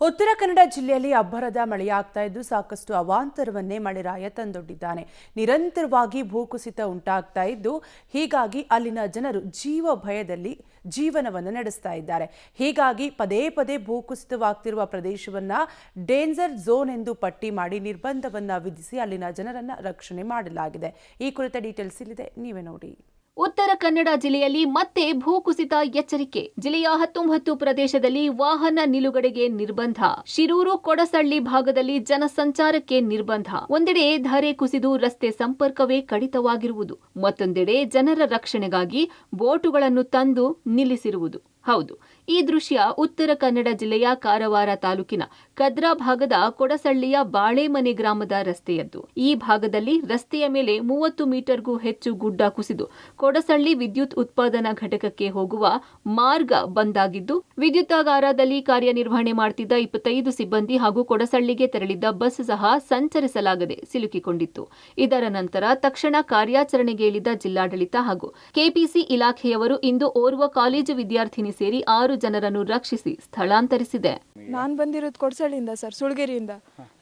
ಉತ್ತರ ಕನ್ನಡ ಜಿಲ್ಲೆಯಲ್ಲಿ ಅಬ್ಬರದ ಮಳೆಯಾಗ್ತಾ ಇದ್ದು ಸಾಕಷ್ಟು ಅವಾಂತರವನ್ನೇ ಮಳೆರಾಯ ತಂದೊಡ್ಡಿದ್ದಾನೆ. ನಿರಂತರವಾಗಿ ಭೂಕುಸಿತ ಉಂಟಾಗ್ತಾ ಇದ್ದು ಹೀಗಾಗಿ ಅಲ್ಲಿನ ಜನರು ಜೀವ ಭಯದಲ್ಲಿ ಜೀವನವನ್ನು ನಡೆಸ್ತಾ ಇದ್ದಾರೆ. ಹೀಗಾಗಿ ಪದೇ ಪದೇ ಭೂಕುಸಿತವಾಗ್ತಿರುವ ಪ್ರದೇಶವನ್ನ ಡೇಂಜರ್ ಝೋನ್ ಎಂದು ಪಟ್ಟಿ ಮಾಡಿ ನಿರ್ಬಂಧವನ್ನ ವಿಧಿಸಿ ಅಲ್ಲಿನ ಜನರನ್ನ ರಕ್ಷಣೆ ಮಾಡಲಾಗಿದೆ. ಈ ಕುರಿತ ಡೀಟೇಲ್ಸ್ ಇಲ್ಲಿದೆ, ನೀವೇ ನೋಡಿ. ಉತ್ತರ ಕನ್ನಡ ಜಿಲ್ಲೆಯಲ್ಲಿ ಮತ್ತೆ ಭೂಕುಸಿತ ಎಚ್ಚರಿಕೆ. ಜಿಲ್ಲೆಯ 19 ಪ್ರದೇಶದಲ್ಲಿ ವಾಹನ ನಿಲುಗಡೆಗೆ ನಿರ್ಬಂಧ. ಶಿರೂರು ಕೊಡಸಳ್ಳಿ ಭಾಗದಲ್ಲಿ ಜನಸಂಚಾರಕ್ಕೆ ನಿರ್ಬಂಧ. ಒಂದೆಡೆ ಧರೆ ಕುಸಿದು ರಸ್ತೆ ಸಂಪರ್ಕವೇ ಕಡಿತವಾಗಿರುವುದು, ಮತ್ತೊಂದೆಡೆ ಜನರ ರಕ್ಷಣೆಗಾಗಿ ಬೋಟುಗಳನ್ನು ತಂದು ನಿಲ್ಲಿಸಿರುವುದು. ಹೌದು, ಈ ದೃಶ್ಯ ಉತ್ತರ ಕನ್ನಡ ಜಿಲ್ಲೆಯ ಕಾರವಾರ ತಾಲೂಕಿನ ಕದ್ರಾ ಭಾಗದ ಕೊಡಸಳ್ಳಿಯ ಬಾಳೆಮನೆ ಗ್ರಾಮದ ರಸ್ತೆಯದ್ದು. ಈ ಭಾಗದಲ್ಲಿ ರಸ್ತೆಯ ಮೇಲೆ 30 ಮೀಟರ್ಗೂ ಹೆಚ್ಚು ಗುಡ್ಡ ಕುಸಿದು ಕೊಡಸಳ್ಳಿ ವಿದ್ಯುತ್ ಉತ್ಪಾದನಾ ಘಟಕಕ್ಕೆ ಹೋಗುವ ಮಾರ್ಗ ಬಂದಾಗಿದ್ದು, ವಿದ್ಯುತ್ತಾಗಾರದಲ್ಲಿ ಕಾರ್ಯನಿರ್ವಹಣೆ ಮಾಡುತ್ತಿದ್ದ 25 ಸಿಬ್ಬಂದಿ ಹಾಗೂ ಕೊಡಸಳ್ಳಿಗೆ ತೆರಳಿದ್ದ ಬಸ್ ಸಹ ಸಂಚರಿಸಲಾಗದೆ ಸಿಲುಕಿಕೊಂಡಿತ್ತು. ಇದರ ನಂತರ ತಕ್ಷಣ ಕಾರ್ಯಾಚರಣೆಗೆ ಇಳಿದ ಜಿಲ್ಲಾಡಳಿತ ಹಾಗೂ ಕೆಪಿಸಿ ಇಲಾಖೆಯವರು ಇಂದು ಓರ್ವ ಕಾಲೇಜು ವಿದ್ಯಾರ್ಥಿನಿ ಸೇರಿ 6 ಜನರನ್ನು ರಕ್ಷಿಸಿ ಸ್ಥಳಾಂತರಿಸಿದೆ. ನಾನು ಬಂದಿರೋದು ಕೊಡಸಳ್ಳಿಯಿಂದ ಸರ್, ಸುಳ್ಗೇರಿಯಿಂದ.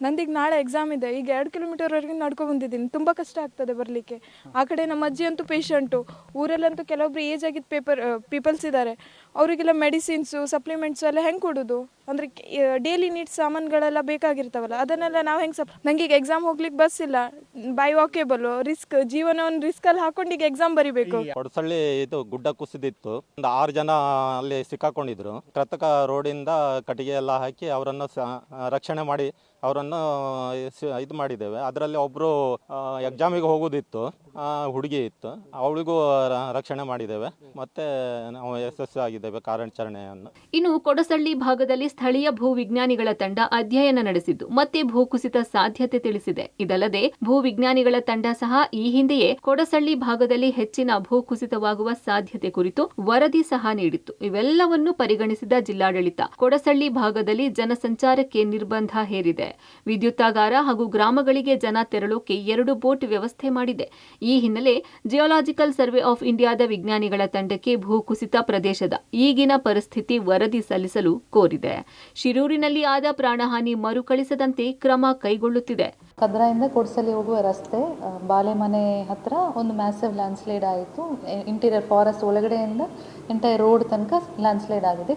ನಂದೀಗ ನಾಳೆ ಎಕ್ಸಾಮ್ ಇದೆ. ಈಗ 2 ಕಿಲೋಮೀಟರ್ವರೆಗೆ ನಡ್ಕೊಂಡು ಬಂದಿದ್ದೀನಿ. ತುಂಬ ಕಷ್ಟ ಆಗ್ತದೆ ಬರಲಿಕ್ಕೆ. ಆ ಕಡೆ ನಮ್ಮ ಅಜ್ಜಿ ಅಂತೂ ಪೇಷಂಟು, ಊರಲ್ಲಂತೂ ಕೆಲವೊಬ್ರು ಏಜ್ ಆಗಿದ್ದ ಪೀಪಲ್ಸ್ ಇದ್ದಾರೆ. ಅವರಿಗೆಲ್ಲ ಮೆಡಿಸಿನ್ಸು ಸಪ್ಲಿಮೆಂಟ್ಸು ಎಲ್ಲ ಹೆಂಗೆ ಕೊಡೋದು? ಅಂದರೆ ಡೈಲಿ ನೀಡ್ಸ್ ಸಾಮಾನುಗಳೆಲ್ಲ ಬೇಕಾಗಿರ್ತಾವಲ್ಲ, ಅದನ್ನೆಲ್ಲ ನಾವು ಹೆಂಗೆ ನನಗೆ ಈಗ ಎಕ್ಸಾಮ್ ಹೋಗ್ಲಿಕ್ಕೆ ಬಸ್ ಇಲ್ಲ, ಬೈ ವಾಕೇಬಲ್ ರಿಸ್ಕ್, ಜೀವನವನ್ನು ರಿಸ್ಕಲ್ಲಿ ಹಾಕೊಂಡು ಈಗ ಎಕ್ಸಾಮ್ ಬರಿಬೇಕು. ಕೊಡಸಳ್ಳಿ ಇದು ಗುಡ್ಡ ಕುಸಿದಿತ್ತು. ಒಂದು 6 ಜನ ಅಲ್ಲಿ ಸಿಕ್ಕಾಕೊಂಡಿದ್ರು. ಕೃತಕ ರೋಡಿಂದ ಕಟ್ಟಿಗೆ ಎಲ್ಲ ಹಾಕಿ ಅವರನ್ನು ರಕ್ಷಣೆ ಮಾಡಿ ಅವರನ್ನು ಇದು ಮಾಡಿದ್ದೇವೆ. ಅದರಲ್ಲಿ ಒಬ್ಬರು ಎಕ್ಸಾಮಿಗೆ ಹೋಗೋದಿತ್ತು, ಹುಡುಗಿ ಇತ್ತು, ಅವಳಿಗೂ ರಕ್ಷಣೆ ಮಾಡಿದ್ದೇವೆ. ಮತ್ತೆ ನಾವು ಯಶಸ್ವಿಯಾಗಿದ್ದೇವೆ ಕಾರ್ಯಾಚರಣೆಯನ್ನು. ಇನ್ನು ಕೊಡಸಳ್ಳಿ ಭಾಗದಲ್ಲಿ ಸ್ಥಳೀಯ ಭೂವಿಜ್ಞಾನಿಗಳ ತಂಡ ಅಧ್ಯಯನ ನಡೆಸಿದ್ದು ಮತ್ತೆ ಭೂಕುಸಿತ ಸಾಧ್ಯತೆ ತಿಳಿಸಿದೆ. ಇದಲ್ಲದೆ ಭೂವಿಜ್ಞಾನಿಗಳ ತಂಡ ಸಹ ಈ ಹಿಂದೆಯೇ ಕೊಡಸಳ್ಳಿ ಭಾಗದಲ್ಲಿ ಹೆಚ್ಚಿನ ಭೂಕುಸಿತವಾಗುವ ಸಾಧ್ಯತೆ ಕುರಿತು ವರದಿ ಸಹ ನೀಡಿತ್ತು. ಇವೆಲ್ಲವನ್ನು ಪರಿಗಣಿಸಿದ ಜಿಲ್ಲಾಡಳಿತ ಕೊಡಸಳ್ಳಿ ಭಾಗದಲ್ಲಿ ಜನಸಂಚಾರಕ್ಕೆ ನಿರ್ಬಂಧ ಹೇರಿದೆ. ವಿದ್ಯುತ್ತಾಗಾರ ಹಾಗೂ ಗ್ರಾಮಗಳಿಗೆ ಜನ ತೆರಳೋಕೆ 2 ಬೋಟ್ ವ್ಯವಸ್ಥೆ ಮಾಡಿದೆ. ಈ ಹಿನ್ನೆಲೆ ಜಿಯೋಲಾಜಿಕಲ್ ಸರ್ವೆ ಆಫ್ ಇಂಡಿಯಾದ ವಿಜ್ಞಾನಿಗಳ ತಂಡಕ್ಕೆ ಭೂಕುಸಿತ ಪ್ರದೇಶದ ಈಗಿನ ಪರಿಸ್ಥಿತಿ ವರದಿ ಸಲ್ಲಿಸಲು ಕೋರಿದೆ. ಶಿರೂರಿನಲ್ಲಿ ಆದ ಪ್ರಾಣಹಾನಿ ಮರುಕಳಿಸದಂತೆ ಕ್ರಮ ಕೈಗೊಳ್ಳುತ್ತಿದೆ. ಕದ್ರಾಯಿಂದ ಕೊಡಸಳ್ಳಿ ಹೋಗುವ ರಸ್ತೆ ಬಾಳೆಮನೆ ಹತ್ರ ಒಂದು ಮ್ಯಾಸಿವ್ ಲ್ಯಾಂಡ್ಸ್ಲೈಡ್ ಆಯಿತು. ಇಂಟೀರಿಯರ್ ಫಾರೆಸ್ಟ್ ಒಳಗಡೆಯಿಂದ ಎಂಟೈರ್ ರೋಡ್ ತನಕ ಲ್ಯಾಂಡ್ಸ್ಲೈಡ್ ಆಗಿದೆ.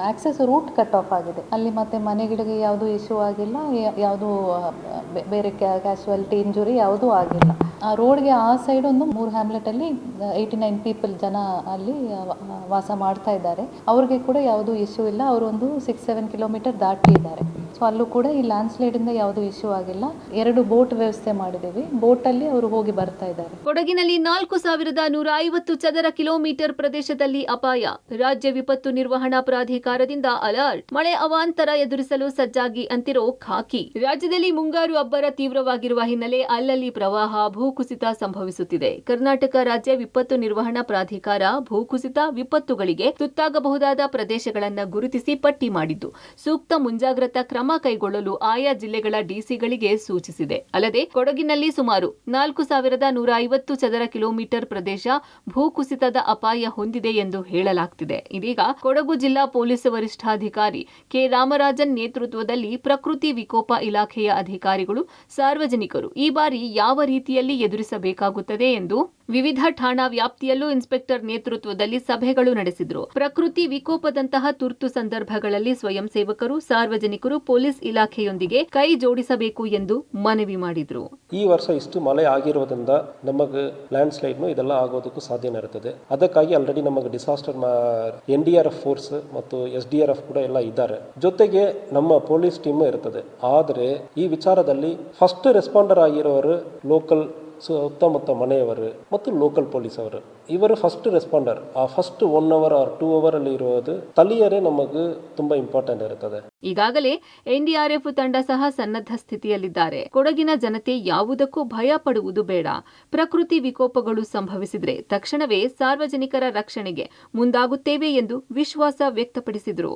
ಆಕ್ಸೆಸ್ ರೂಟ್ ಕಟ್ ಆಫ್ ಆಗಿದೆ. ಅಲ್ಲಿ ಮತ್ತೆ ಮನೆಗಳಿಗೆ ಯಾವುದೂ ಇಶ್ಯೂ ಆಗಿಲ್ಲ, ಯಾವುದೂ ಬೇರೆ ಕ್ಯಾಶುಯಾಲಿಟಿ ಇಂಜುರಿ ಯಾವುದೂ ಆಗಿಲ್ಲ. ಆ ರೋಡ್ಗೆ ಆ ಸೈಡ್ ಒಂದು 3 ಹ್ಯಾಮ್ಲೆಟಲ್ಲಿ 89 ಪೀಪಲ್ ಜನ ಅಲ್ಲಿ ವಾಸ ಮಾಡ್ತಾ ಇದ್ದಾರೆ. ಅವ್ರಿಗೆ ಕೂಡ ಯಾವುದೂ ಇಶ್ಯೂ ಇಲ್ಲ. ಅವರು ಒಂದು 6-7 ಕಿಲೋಮೀಟರ್ ದಾಟಿ ಇದ್ದಾರೆ. ಸೊ ಅಲ್ಲೂ ಕೂಡ ಈ ಲ್ಯಾಂಡ್ಸ್ಲೈಡಿಂದ ಯಾವುದೂ ಇಶ್ಯೂ ಆಗಿಲ್ಲ. 2 ಬೋಟ್ ವ್ಯವಸ್ಥೆ ಮಾಡಿದ್ದೀವಿ. ಬೋಟಲ್ಲಿ ಅವರು ಹೋಗಿ ಬರ್ತಾ ಇದ್ದಾರೆ. ಕೊಡಗಿನಲ್ಲಿ 4150 ಚದರ ಕಿಲೋಮೀಟರ್ ಪ್ರದೇಶದಲ್ಲಿ ಅಪಾಯ. ರಾಜ್ಯ ವಿಪತ್ತು ನಿರ್ವಹಣಾ ಪ್ರಾಧಿಕಾರದಿಂದ ಅಲರ್ಟ್. ಮಳೆ ಅವಾಂತರ ಎದುರಿಸಲು ಸಜ್ಜಾಗಿ ಅಂತಿರೋ ಖಾಕಿ. ರಾಜ್ಯದಲ್ಲಿ ಮುಂಗಾರು ಅಬ್ಬರ ತೀವ್ರವಾಗಿರುವ ಹಿನ್ನೆಲೆ ಅಲ್ಲಲ್ಲಿ ಪ್ರವಾಹ, ಭೂಕುಸಿತ ಸಂಭವಿಸುತ್ತಿದೆ. ಕರ್ನಾಟಕ ರಾಜ್ಯ ವಿಪತ್ತು ನಿರ್ವಹಣಾ ಪ್ರಾಧಿಕಾರ ಭೂಕುಸಿತ ವಿಪತ್ತುಗಳಿಗೆ ತುತ್ತಾಗಬಹುದಾದ ಪ್ರದೇಶಗಳನ್ನು ಗುರುತಿಸಿ ಪಟ್ಟಿ ಮಾಡಿದ್ದು ಸೂಕ್ತ ಮುಂಜಾಗ್ರತಾ ಕ್ರಮ ಕೈಗೊಳ್ಳಲು ಆಯಾ ಜಿಲ್ಲೆಗಳ ಡಿಸಿಗಳಿಗೆ ಸೂಚಿಸಿದೆ. ಅಲ್ಲದೆ ಕೊಡಗಿನಲ್ಲಿ ಸುಮಾರು 4150 ಚದರ ಕಿಲೋಮೀಟರ್ ಪ್ರದೇಶ ಭೂಕುಸಿತದ ಅಪಾಯ ಹೊಂದಿದೆ ಎಂದು ಹೇಳಲಾಗ್ತಿದೆ. ಇದೀಗ ಕೊಡಗು ಜಿಲ್ಲಾ ಪೊಲೀಸ್ ವರಿಷ್ಠಾಧಿಕಾರಿ ಕೆ ರಾಮರಾಜನ್ ನೇತೃತ್ವದಲ್ಲಿ ಪ್ರಕೃತಿ ವಿಕೋಪ ಇಲಾಖೆಯ ಅಧಿಕಾರಿಗಳು, ಸಾರ್ವಜನಿಕರು ಈ ಬಾರಿ ಯಾವ ರೀತಿಯಲ್ಲಿ ಎದುರಿಸಬೇಕಾಗುತ್ತದೆ ಎಂದು ವಿವಿಧ ಠಾಣಾ ವ್ಯಾಪ್ತಿಯಲ್ಲೂ ಇನ್ಸ್ಪೆಕ್ಟರ್ ನೇತೃತ್ವದಲ್ಲಿ ಸಭೆಗಳು ನಡೆಸಿದ್ರು. ಪ್ರಕೃತಿ ವಿಕೋಪದಂತಹ ತುರ್ತು ಸಂದರ್ಭಗಳಲ್ಲಿ ಸ್ವಯಂ ಸೇವಕರು, ಸಾರ್ವಜನಿಕರು ಪೊಲೀಸ್ ಇಲಾಖೆಯೊಂದಿಗೆ ಕೈ ಜೋಡಿಸಬೇಕು ಎಂದು ಮನವಿ ಮಾಡಿದ್ರು. ಈ ವರ್ಷ ಇಷ್ಟು ಮಳೆ ಆಗಿರೋದ್ರಿಂದ ನಮಗೆ ಲ್ಯಾಂಡ್ ಸ್ಲೈಡ್ ಇದೆಲ್ಲ ಆಗೋದಕ್ಕೂ ಸಾಧ್ಯನೇ ಇರುತ್ತದೆ. ಅದಕ್ಕಾಗಿ ಆಲ್ರೆಡಿ ನಮಗೆ ಡಿಸಾಸ್ಟರ್ NDRF ಫೋರ್ಸ್ ಮತ್ತು SDRF ಕೂಡ ಎಲ್ಲ ಇದ್ದಾರೆ. ಜೊತೆಗೆ ನಮ್ಮ ಪೊಲೀಸ್ ಟೀಮ್ ಇರ್ತದೆ. ಆದರೆ ಈ ವಿಚಾರದಲ್ಲಿ ಫಸ್ಟ್ ರೆಸ್ಪಾಂಡರ್ ಆಗಿರೋರು ಲೋಕಲ್ ಸುತ್ತಮುತ್ತ ಮನೆಯವರು ಮತ್ತು ಲೋಕಲ್ ಪೊಲೀಸ್ ಅವರು, ಇವರು ಫಸ್ಟ್ ರೆಸ್ಪಾಂಡರ್. ಆ ಫಸ್ಟ್ 1 ಅವರ್ ಆರ್ 2 ಅವರ್ ಅಲ್ಲಿ ಇರುವುದು ಸ್ಥಳೀಯರೇ ನಮಗೆ ತುಂಬಾ ಇಂಪಾರ್ಟೆಂಟ್ ಇರುತ್ತದೆ. ಈಗಾಗಲೇ NDRF ತಂಡ ಸಹ ಸನ್ನದ್ಧ ಸ್ಥಿತಿಯಲ್ಲಿದ್ದಾರೆ. ಕೊಡಗಿನ ಜನತೆ ಯಾವುದಕ್ಕೂ ಭಯ ಪಡುವುದು ಬೇಡ. ಪ್ರಕೃತಿ ವಿಕೋಪಗಳು ಸಂಭವಿಸಿದರೆ ತಕ್ಷಣವೇ ಸಾರ್ವಜನಿಕರ ರಕ್ಷಣೆಗೆ ಮುಂದಾಗುತ್ತೇವೆ ಎಂದು ವಿಶ್ವಾಸ ವ್ಯಕ್ತಪಡಿಸಿದರು.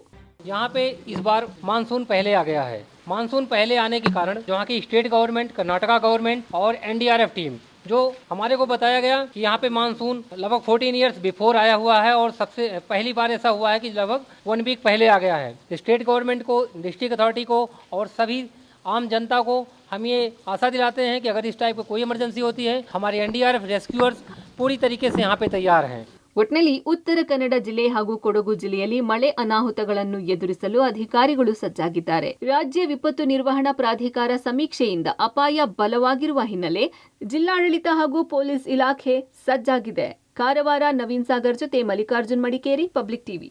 यहाँ पे इस बार मानसून पहले आ गया है। मानसून पहले आने के कारण यहाँ की स्टेट गवर्नमेंट, कर्नाटका गवर्नमेंट और NDRF टीम जो हमारे को बताया गया कि यहाँ पे मानसून लगभग 14 ईयर्स बिफोर आया हुआ है और सबसे पहली बार ऐसा हुआ है कि लगभग 1 वीक पहले आ गया है। स्टेट गवर्नमेंट को, डिस्ट्रिक्ट अथॉरिटी को और सभी आम जनता को हम ये आशा दिलाते हैं कि अगर इस टाइप की कोई इमरजेंसी होती है, हमारे एनडीआरएफ रेस्क्यूअर्स पूरी तरीके से यहाँ पे तैयार हैं। ಒಟ್ನಲ್ಲಿ ಉತ್ತರ ಕನ್ನಡ ಜಿಲ್ಲೆ ಹಾಗೂ ಕೊಡಗು ಜಿಲ್ಲೆಯಲ್ಲಿ ಮಳೆ ಅನಾಹುತಗಳನ್ನು ಎದುರಿಸಲು ಅಧಿಕಾರಿಗಳು ಸಜ್ಜಾಗಿದ್ದಾರೆ. ರಾಜ್ಯ ವಿಪತ್ತು ನಿರ್ವಹಣಾ ಪ್ರಾಧಿಕಾರ ಸಮೀಕ್ಷೆಯಿಂದ ಅಪಾಯ ಬಲವಾಗಿರುವ ಹಿನ್ನೆಲೆ ಜಿಲ್ಲಾಡಳಿತ ಹಾಗೂ ಪೊಲೀಸ್ ಇಲಾಖೆ ಸಜ್ಜಾಗಿದೆ. ಕಾರವಾರ, ನವೀನ್ ಸಾಗರ್ ಜೊತೆ ಮಲ್ಲಿಕಾರ್ಜುನ್ ಮಡಿಕೇರಿ, ಪಬ್ಲಿಕ್ ಟಿವಿ.